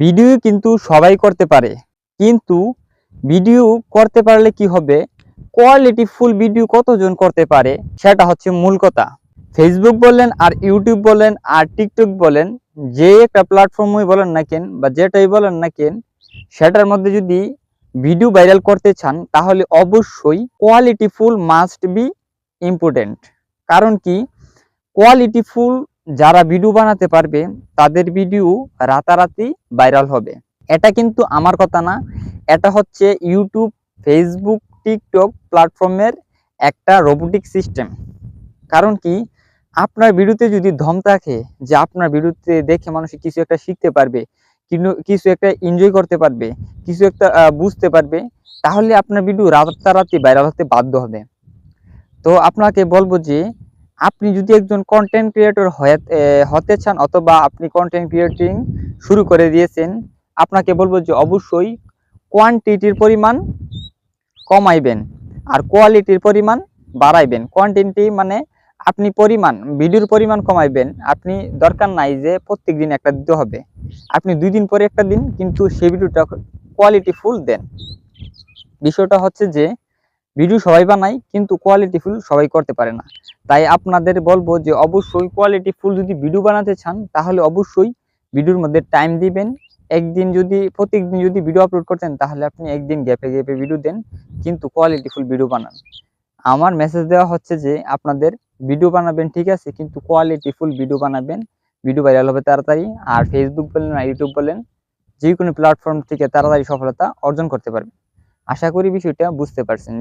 Video কিন্তু সবাই করতে পারে, কিন্তু ভিডিও করতে পারলে কি হবে, কোয়ালিটিফুল ভিডিও কতজন করতে পারে সেটা হচ্ছে মূল কথা। ফেসবুক বলেন আর ইউটিউব বলেন আর টিকটক বলেন, যে একটা প্ল্যাটফর্মই বলেন না কেন বা যেটাই বলেন না কেন, সেটার মধ্যে যদি ভিডিও ভাইরাল করতে চান তাহলে অবশ্যই কোয়ালিটিফুল মাস্ট বি ইম্পর্টেন্ট। কারণ কি, কোয়ালিটিফুল যারা ভিডিও বানাতে পারবে তাদের ভিডিও রাতারাতি ভাইরাল হবে। এটা কিন্তু আমার কথা না, এটা হচ্ছে ইউটিউব, ফেসবুক, টিকটক প্ল্যাটফর্মের একটা রোবোটিক সিস্টেম। কারণ কি, আপনার ভিডিওতে যদি দম থাকে যে আপনার ভিডিওতে দেখে মানুষ কিছু একটা শিখতে পারবে, কিছু একটা এনজয় করতে পারবে, কিছু একটা বুঝতে পারবে, তাহলে আপনার ভিডিও রাতারাতি ভাইরাল হতে বাধ্য হবে। তো আপনাকে বলবো যে আপনি যদি একজন কন্টেন্ট ক্রিয়েটর হতে চান অথবা আপনি কন্টেন্ট ক্রিয়েটিং শুরু করে দিয়েছেন, আপনাকে বলবো যে অবশ্যই কোয়ান্টিটির পরিমাণ কমাইবেন আর কোয়ালিটির পরিমাণ বাড়াইবেন। কোয়ান্টিটি মানে আপনি ভিডিওর পরিমাণ কমাইবেন। আপনি দরকার নাই যে প্রত্যেক দিন একটা দিতে হবে, আপনি 2 দিন পরে একটা দিন, কিন্তু সেই ভিডিওটা কোয়ালিটিফুল দেন। বিষয়টা হচ্ছে যে ভিডিও সবাই বানায় কিন্তু কোয়ালিটিফুল সবাই করতে পারে না। তাই আপনাদের বলবো যে অবশ্যই কোয়ালিটিফুল যদি ভিডিও বানাতে চান তাহলে অবশ্যই ভিডিওর মধ্যে টাইম দিবেন। প্রত্যেকদিন যদি ভিডিও আপলোড করতেন তাহলে আপনি একদিন গ্যাপে গ্যাপে ভিডিও দেন, কিন্তু কোয়ালিটিফুল ভিডিও বানান। আমার মেসেজ দেওয়া হচ্ছে যে আপনাদের ভিডিও বানাবেন ঠিক আছে, কিন্তু কোয়ালিটিফুল ভিডিও বানাবেন, ভিডিও ভাইরাল হবে তাড়াতাড়ি। আর ফেসবুক বলেন আর ইউটিউব বলেন, যে কোনো প্ল্যাটফর্ম থেকে তাড়াতাড়ি সফলতা অর্জন করতে পারবেন। আশা করি বিষয়টা বুঝতে পারছেন।